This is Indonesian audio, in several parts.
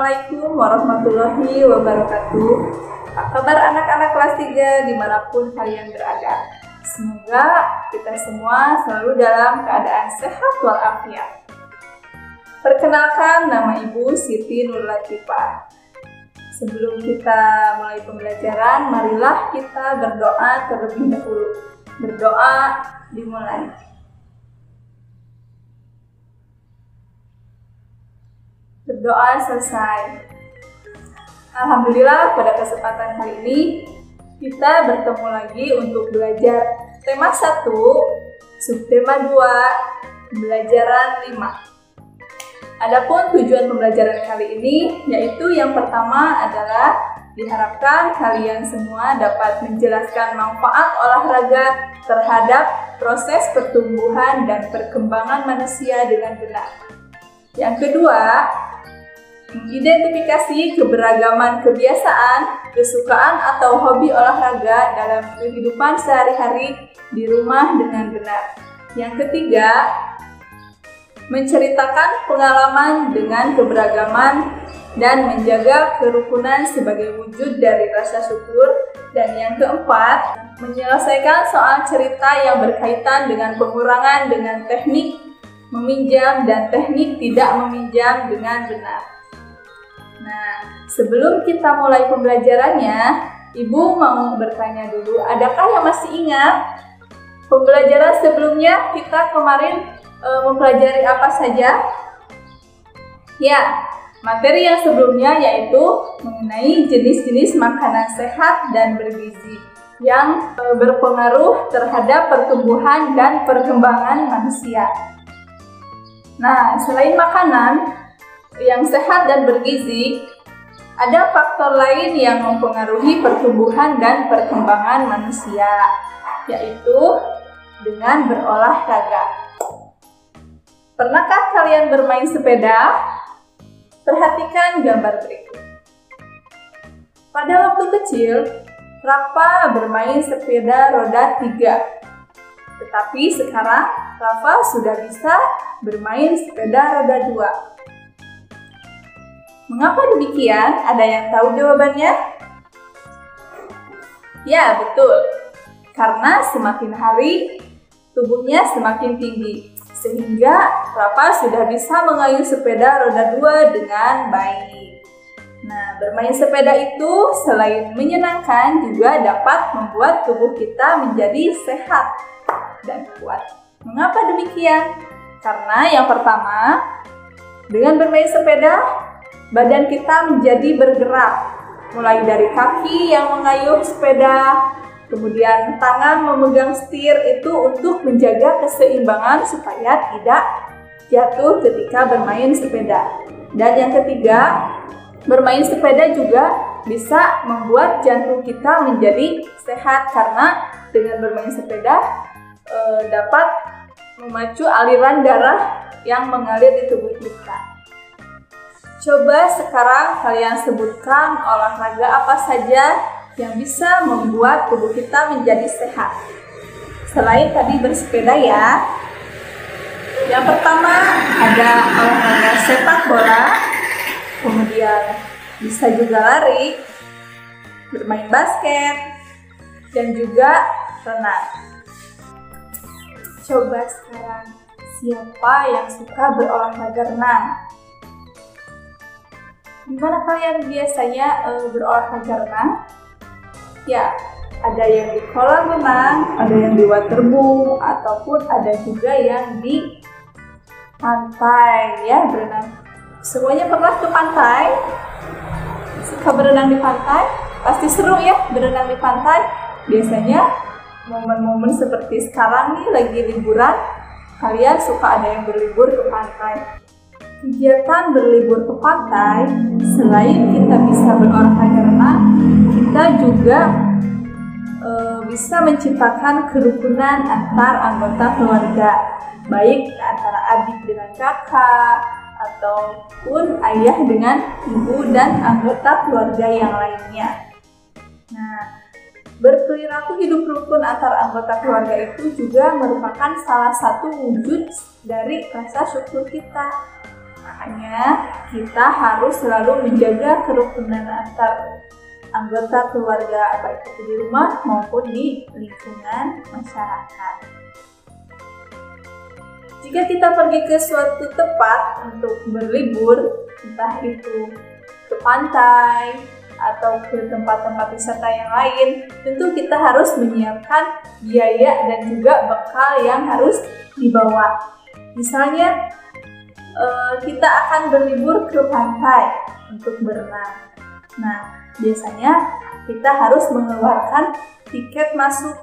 Assalamualaikum warahmatullahi wabarakatuh. Apa kabar anak-anak kelas 3 dimanapun kalian berada? Semoga kita semua selalu dalam keadaan sehat walafiat. Perkenalkan, nama Ibu Siti Nur Latifah. Sebelum kita mulai pembelajaran, marilah kita berdoa terlebih dahulu. Berdoa dimulai. Berdoa selesai. Alhamdulillah, pada kesempatan kali ini kita bertemu lagi untuk belajar tema 1, subtema 2, pembelajaran 5. Adapun tujuan pembelajaran kali ini yaitu yang pertama adalah diharapkan kalian semua dapat menjelaskan manfaat olahraga terhadap proses pertumbuhan dan perkembangan manusia dengan benar. Yang kedua, mengidentifikasi keberagaman kebiasaan, kesukaan atau hobi olahraga dalam kehidupan sehari-hari di rumah dengan benar. Yang ketiga, menceritakan pengalaman dengan keberagaman dan menjaga kerukunan sebagai wujud dari rasa syukur. Dan yang keempat, menyelesaikan soal cerita yang berkaitan dengan pengurangan dengan teknik meminjam dan teknik tidak meminjam dengan benar. Nah, sebelum kita mulai pembelajarannya, Ibu mau bertanya dulu, adakah yang masih ingat pembelajaran sebelumnya kita kemarin mempelajari apa saja? Ya, materi yang sebelumnya yaitu mengenai jenis-jenis makanan sehat dan bergizi yang berpengaruh terhadap pertumbuhan dan perkembangan manusia. Nah, selain makanan yang sehat dan bergizi, ada faktor lain yang mempengaruhi pertumbuhan dan perkembangan manusia, yaitu dengan berolahraga. Pernahkah kalian bermain sepeda? Perhatikan gambar berikut. Pada waktu kecil, Rafa bermain sepeda roda 3. Tetapi sekarang, Rafa sudah bisa bermain sepeda roda 2. Mengapa demikian? Ada yang tahu jawabannya? Ya, betul. Karena semakin hari, tubuhnya semakin tinggi. Sehingga Rafa sudah bisa mengayuh sepeda roda 2 dengan baik. Nah, bermain sepeda itu selain menyenangkan juga dapat membuat tubuh kita menjadi sehat dan kuat. Mengapa demikian? Karena yang pertama, dengan bermain sepeda, badan kita menjadi bergerak, mulai dari kaki yang mengayuh sepeda, kemudian tangan memegang setir itu untuk menjaga keseimbangan supaya tidak jatuh ketika bermain sepeda. Dan yang ketiga, bermain sepeda juga bisa membuat jantung kita menjadi sehat karena dengan bermain sepeda dapat memacu aliran darah yang mengalir di tubuh kita. Coba sekarang kalian sebutkan olahraga apa saja yang bisa membuat tubuh kita menjadi sehat. Selain tadi bersepeda ya. Yang pertama ada olahraga sepak bola, kemudian bisa juga lari, bermain basket, dan juga renang. Coba sekarang, siapa yang suka berolahraga renang? Di mana kalian biasanya berolahraga renang? Ya, ada yang di kolam renang, ada yang di waterboom, ataupun ada juga yang di pantai ya berenang. Semuanya pernah ke pantai? Suka berenang di pantai? Pasti seru ya berenang di pantai. Biasanya momen-momen seperti sekarang nih lagi liburan, kalian suka ada yang berlibur ke pantai. Kegiatan berlibur ke pantai, selain kita bisa berolahraga renang, kita juga bisa menciptakan kerukunan antar anggota keluarga, baik antara adik dengan kakak, ataupun ayah dengan ibu dan anggota keluarga yang lainnya. Nah, berperilaku hidup rukun antar anggota keluarga itu juga merupakan salah satu wujud dari rasa syukur kita. Makanya kita harus selalu menjaga kerukunan antar anggota keluarga, baik itu di rumah maupun di lingkungan masyarakat. Jika kita pergi ke suatu tempat untuk berlibur, entah itu ke pantai atau ke tempat-tempat wisata yang lain, tentu kita harus menyiapkan biaya dan juga bekal yang harus dibawa. Misalnya, kita akan berlibur ke pantai untuk berenang. Nah, biasanya kita harus mengeluarkan tiket masuk.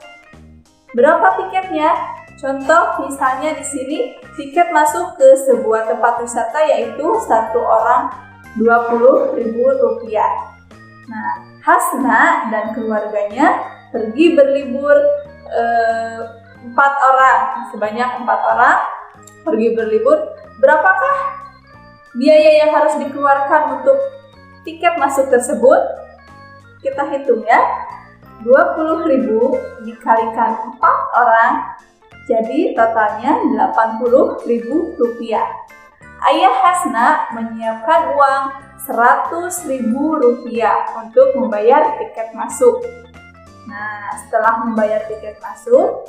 Berapa tiketnya? Contoh misalnya di sini tiket masuk ke sebuah tempat wisata yaitu satu orang Rp20.000. Nah, Hasna dan keluarganya pergi berlibur 4 orang, sebanyak 4 orang pergi berlibur. Berapakah biaya yang harus dikeluarkan untuk tiket masuk tersebut? Kita hitung ya. 20.000 dikalikan 4 orang, jadi totalnya Rp80.000. Ayah Hasna menyiapkan uang Rp100.000 untuk membayar tiket masuk. Nah, setelah membayar tiket masuk,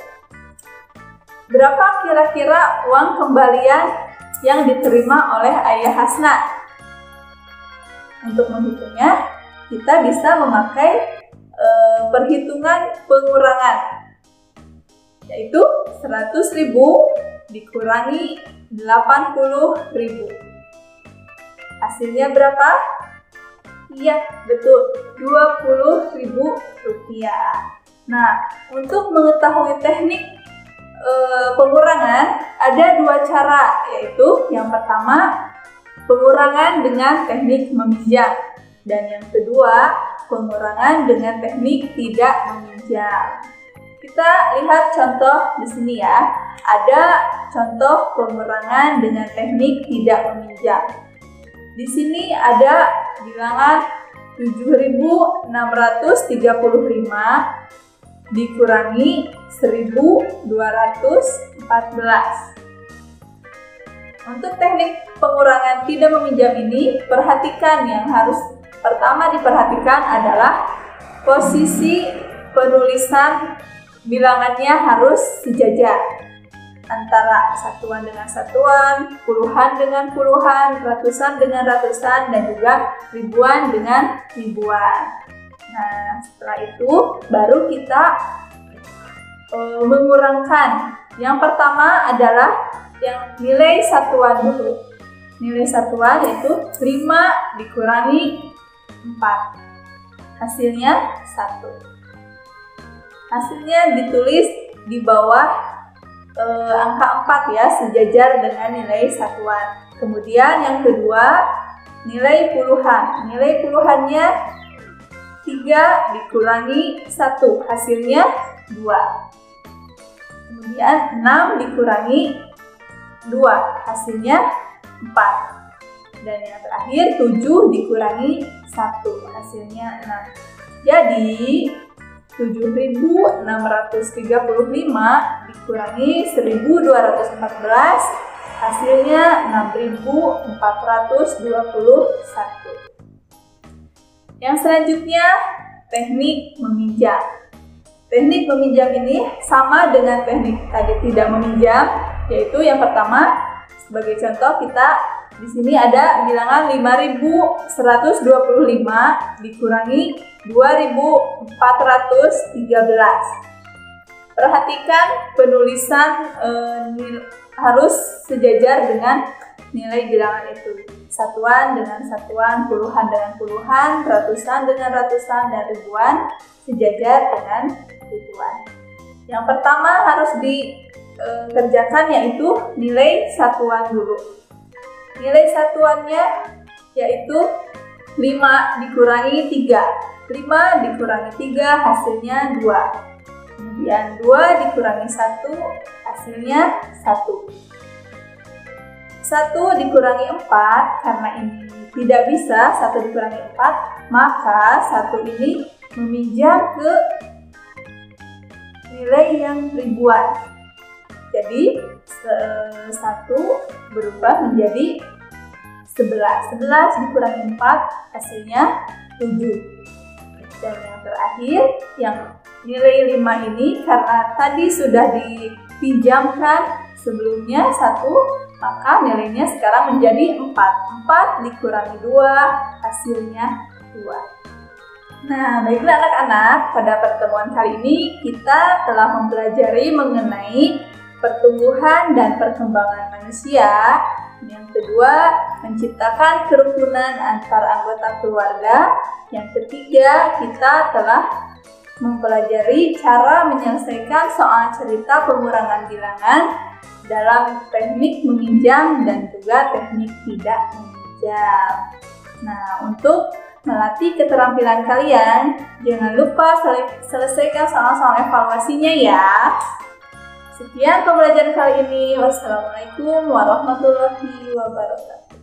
berapa kira-kira uang kembalian yang diterima oleh Ayah Hasna? Untuk menghitungnya, kita bisa memakai perhitungan pengurangan, yaitu 100.000 dikurangi 80.000. Hasilnya berapa? Iya, betul, Rp20.000. Nah, untuk mengetahui teknik pengurangan ada 2 cara, yaitu yang pertama pengurangan dengan teknik meminjam dan yang kedua pengurangan dengan teknik tidak meminjam. Kita lihat contoh di sini ya. Ada contoh pengurangan dengan teknik tidak meminjam. Di sini ada bilangan 7.635 dikurangi 1.214. Untuk teknik pengurangan tidak meminjam ini, perhatikan yang harus pertama diperhatikan adalah posisi penulisan bilangannya harus sejajar antara satuan dengan satuan, puluhan dengan puluhan, ratusan dengan ratusan, dan juga ribuan dengan ribuan. Nah, setelah itu baru kita mengurangkan. Yang pertama adalah yang nilai satuan dulu. Nilai satuan yaitu 5 dikurangi 4. Hasilnya 1. Hasilnya ditulis di bawah angka 4 ya, sejajar dengan nilai satuan. Kemudian yang kedua, nilai puluhan. Nilai puluhannya 3 dikurangi 1, hasilnya 2. Kemudian 6 dikurangi 2, hasilnya 4. Dan yang terakhir 7 dikurangi 1, hasilnya 6. Jadi 7.635 dikurangi 1.214, hasilnya 6.421. Yang selanjutnya, teknik meminjam. Teknik meminjam ini sama dengan teknik tadi tidak meminjam, yaitu yang pertama, sebagai contoh kita di sini ada bilangan 5.125 dikurangi 2.413. Perhatikan penulisan harus sejajar dengan nilai bilangan itu. Satuan dengan satuan, puluhan dengan puluhan, ratusan dengan ratusan, dan ribuan sejajar dengan ribuan. Yang pertama harus dikerjakan yaitu nilai satuan dulu. Nilai satuannya yaitu 5 dikurangi 3. 5 dikurangi 3 hasilnya 2. Kemudian 2 dikurangi 1 hasilnya 1. 1 dikurangi 4, karena ini tidak bisa 1 dikurangi 4, maka 1 ini meminjam ke nilai yang ribuan. Jadi 1 berubah menjadi 11 dikurangi 4 hasilnya 7. Dan yang terakhir, yang nilai 5 ini karena tadi sudah dipinjamkan sebelumnya 1, maka nilainya sekarang menjadi 4. 4 dikurangi 2 hasilnya 2. Nah, baiklah anak-anak, pada pertemuan kali ini kita telah mempelajari mengenai pertumbuhan dan perkembangan manusia. Yang kedua, menciptakan kerukunan antar anggota keluarga. Yang ketiga, kita telah mempelajari cara menyelesaikan soal cerita pengurangan bilangan dalam teknik meminjam dan juga teknik tidak meminjam. Nah, untuk melatih keterampilan kalian, jangan lupa selesaikan soal-soal evaluasinya ya. Sekian pembelajaran kali ini. Wassalamualaikum warahmatullahi wabarakatuh.